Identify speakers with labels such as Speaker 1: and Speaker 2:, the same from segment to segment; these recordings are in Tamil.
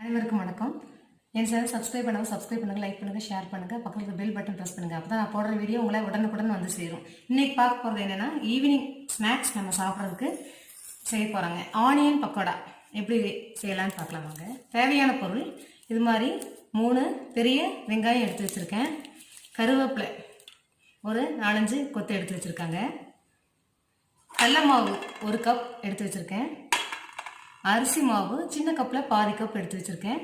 Speaker 1: அனைவருக்கும் வணக்கம். என் சேனல் சப்ஸ்கிரைப் பண்ணுங்க, லைக் பண்ணுங்க, ஷேர் பண்ணுங்க, பக்கத்துல பெல் பட்டன் பிரஸ் பண்ணுங்க. அப்பதான் நான் போடுற வீடியோ உங்களை உடனுக்குடன் வந்து சேரும். இன்னைக்கு பார்க்க போறது என்னன்னா, ஈவினிங் ஸ்நாக்ஸ் நம்ம சாப்பிட்றதுக்கு செய்ய போறாங்க. ஆனியன் பக்கோடா எப்படி செய்யலாம்னு பார்க்கலாம் வாங்க. தேவையான பொருள் இது மாதிரி 3 பெரிய வெங்காயம் எடுத்து வச்சிருக்கேன். கருவேப்பிலை ஒரு 4-5 கொத்து எடுத்து வச்சிருக்காங்க. கடலை மாவு 1 கப் எடுத்து வச்சிருக்கேன். அரிசி மாவு சின்ன கப்பில் பாதி கப் எடுத்து வச்சுருக்கேன்.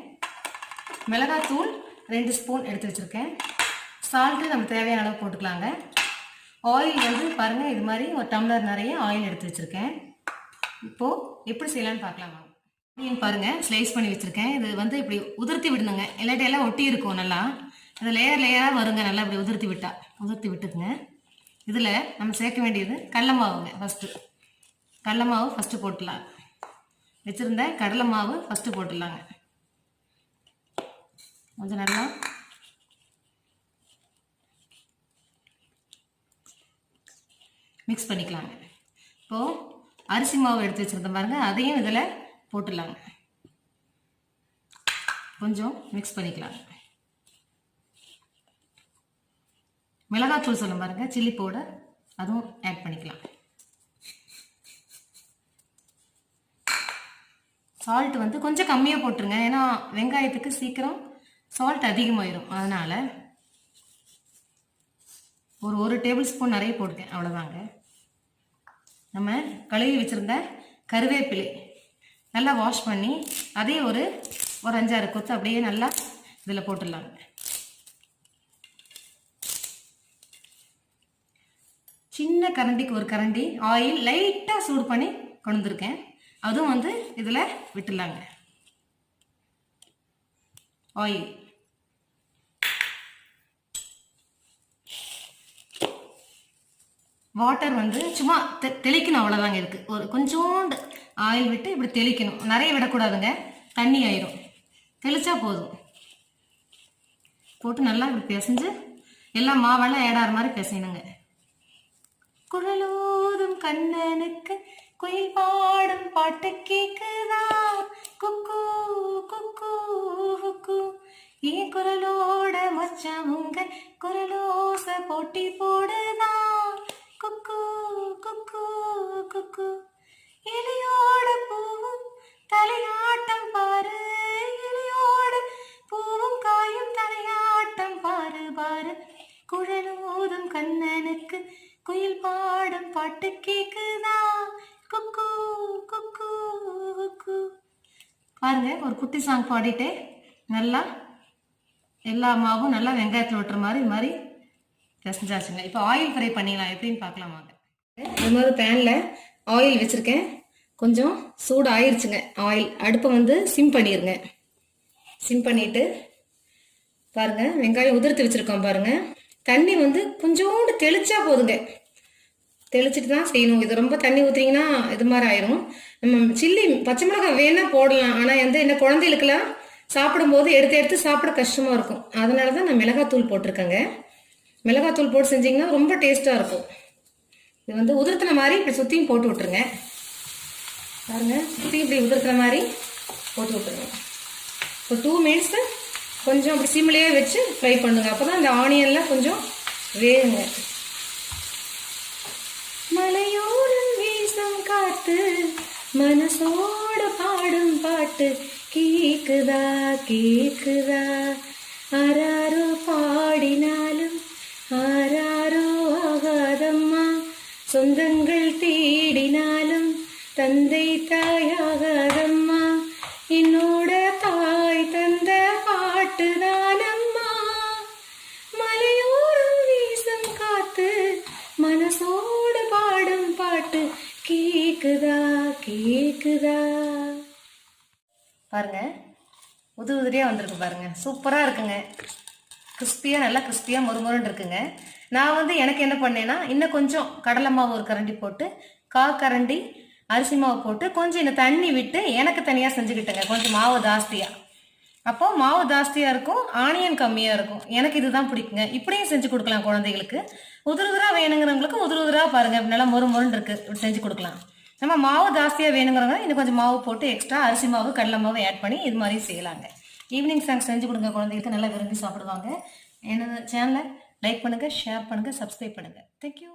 Speaker 1: மிளகாத்தூள் 2 ஸ்பூன் எடுத்து வச்சுருக்கேன். சால்ட்டு நம்ம தேவையான அளவு போட்டுக்கலாங்க. ஆயில் வந்து பாருங்கள், இது மாதிரி ஒரு டம்ளர் நிறைய ஆயில் எடுத்து வச்சுருக்கேன். இப்போது எப்படி செய்யலான்னு பார்க்கலாமா. ஆனியன் பாருங்கள், ஸ்லைஸ் பண்ணி வச்சுருக்கேன். இது வந்து இப்படி உதிர்த்தி விடணுங்க, இல்லாட்டி எல்லாம் ஒட்டி இருக்கும். நல்லா இது லேயராக வருங்க. நல்லா இப்படி உதிர்த்தி விட்டுக்குங்க. இதில் நம்ம சேர்க்க வேண்டியது கடலை மாவுங்க. கடலை மாவு ஃபஸ்ட்டு போட்டுடலாம். வச்சுருந்த கடலை மாவு ஃபஸ்ட்டு போட்டுடலாங்க. கொஞ்சம் நல்லா மிக்ஸ் பண்ணிக்கலாங்க. இப்போது அரிசி மாவு எடுத்து வச்சுருந்தேன் பாருங்கள், அதையும் இதில் போட்டுடலாங்க. கொஞ்சம் மிக்ஸ் பண்ணிக்கலாங்க. மிளகாத்தூள் சொல்ல பாருங்கள், சில்லி பவுடர், அதுவும் ஆட் பண்ணிக்கலாம். சால்ட் வந்து கொஞ்சம் கம்மியாக போட்டுருங்க, ஏன்னா வெங்காயத்துக்கு சீக்கிரம் சால்ட் அதிகமாயிரும். அதனால் ஒரு டேபிள் ஸ்பூன் நிறைய போட்டுக்கேன், அவ்வளோதாங்க. நம்ம கழுவி வச்சுருந்த கருவேப்பிலை நல்லா வாஷ் பண்ணி அதே ஒரு 5-6 கொத்து அப்படியே நல்லா இதில் போட்டுடலாங்க. சின்ன கரண்டிக்கு 1 கரண்டி ஆயில் லைட்டாக சூடு பண்ணி கொண்டு வந்திருக்கேன். அதுவும் வந்து இதில் விட்டுடலாங்க. ஆயில் வாட்டர் வந்து சும்மா தெளிக்கணும், அவ்வளோதாங்க. இருக்குது ஒரு கொஞ்சோண்டு ஆயில் விட்டு இப்படி தெளிக்கணும். நிறைய விடக்கூடாதுங்க, தண்ணி ஆயிரும். தெளிச்சா போதும். போட்டு நல்லா இப்படி பிசைஞ்சு எல்லாம் மாவெல்லாம் ஏடாற மாதிரி பிசையணுங்க. குழலோதும் கண்ணனுக்கு குயில் பாடும் பாட்டு கேக்குதா, குக்கு குக்கு குக்கு. ஏன் குரலோட மச்சான் உங்க குரலோச போட்டி போடுதா, குக்கு குக்கு குக்கு. இலையோட பூவும் தலையாட்டம் பாரு, இலையோட பூவும் காயும் தலையாட்டம் பாரு பாரு. குழலோதும் கண்ணனுக்கு குயில் பாடும் பாட்டு கேக்குதா, குக்கு குக்கு குக்கு. பாருங்க, ஒரு குட்டி சாங் பாடிட்டு நல்லா எல்லா மாவும் நல்லா வெங்காயத்தில் விட்டுற மாதிரி இது மாதிரி பிசைஞ்சாச்சுங்க. இப்போ ஆயில் ஃப்ரை பண்ணிக்கலாம், எப்படின்னு பார்க்கலாமாங்க. இது மாதிரி பேனில் ஆயில் வச்சுருக்கேன். கொஞ்சம் சூடு ஆயிடுச்சுங்க ஆயில். அடுப்பை வந்து சிம் பண்ணிடுங்க. சிம் பண்ணிவிட்டு பாருங்கள், வெங்காயம் உதிர்த்து வச்சுருக்கோம் பாருங்கள். தண்ணி வந்து கொஞ்சோண்டு தெளிச்சா போதுங்க. தெளிச்சுட்டு தான் செய்யணும். இது ரொம்ப தண்ணி ஊற்றிங்கன்னா இது மாதிரி ஆயிரும். நம்ம சில்லி பச்சை மிளகாய் வேணால் போடலாம், ஆனால் வந்து என்ன குழந்தைகளுக்கெல்லாம் சாப்பிடும்போது எடுத்து சாப்பிட கஷ்டமாக இருக்கும். அதனால தான் நான் மிளகாத்தூள் போட்டிருக்கேங்க. மிளகாத்தூள் போட்டு செஞ்சிங்கன்னா ரொம்ப டேஸ்ட்டாக இருக்கும். இது வந்து உதிர்த்தின மாதிரி இப்படி சுற்றியும் போட்டு விட்டுருங்க. பாருங்க, சுற்றி இப்படி உதிர்த்தின மாதிரி போட்டு விட்டுருங்க. ஒரு 2 மினிட்ஸு கொஞ்சம் அப்படி சிம்லேயே வச்சு ஃப்ரை பண்ணுங்க. அப்போ தான் அந்த ஆனியன்லாம் கொஞ்சம் வேகுங்க. மலையோரம் வீசும் காத்து மனசோட பாடும் பாட்டு கேக்குதா கேக்குதா. ஆராரோ பாடினாலும் ஆராரோ ஆகாதம்மா, சொந்தங்கள் தேடினாலும் தந்தை தாயாகாதம்மா. என்னோட தாய் தந்த பாட்டு தானம்மா. மலையோரம் வீசும் காத்து மனசோடு பாடும் பாட்டு கேக்குதா கேக்குதா. பாருங்க, உதிரியா வந்திருக்கு பாருங்க, சூப்பரா இருக்குங்க. கிறிஸ்பியா, நல்லா கிறிஸ்பியா மொறுமொறுன்னு இருக்குங்க. நான் வந்து எனக்கு என்ன பண்ணேன்னா, இன்னும் கொஞ்சம் கடலை மாவு 1 கரண்டி போட்டு 1/4 கரண்டி அரிசி மாவு போட்டு கொஞ்சம் இந்த தண்ணி விட்டு எனக்கு தனியாக செஞ்சுக்கிட்டேங்க. கொஞ்சம் மாவு ஜாஸ்தியாக. அப்போ மாவு ஜாஸ்தியாக இருக்கும், ஆனியன் கம்மியாக இருக்கும். எனக்கு இதுதான் பிடிக்குங்க. இப்படியும் செஞ்சு கொடுக்கலாம் குழந்தைகளுக்கு. உதிராக வேணுங்கிறவங்களுக்கு உதிராக பாருங்கள், நல்லா மொறுமொறுன்னு இருக்குது, இப்படி செஞ்சு கொடுக்கலாம். நம்ம மாவு ஜாஸ்தியாக வேணுங்கிறவங்க இன்னும் கொஞ்சம் மாவு போட்டு எக்ஸ்ட்ரா அரிசி மாவு கடலை மாவு ஆட் பண்ணி இது மாதிரி செய்யலாங்க. ஈவினிங் ஸ்நாக்ஸ் செஞ்சு கொடுங்க, குழந்தைகளுக்கு நல்லா விரும்பி சாப்பிடுவாங்க. என்னோட சேனலை லைக் பண்ணுங்கள், ஷேர் பண்ணுங்கள், சப்ஸ்கிரைப் பண்ணுங்கள். தேங்க்யூ.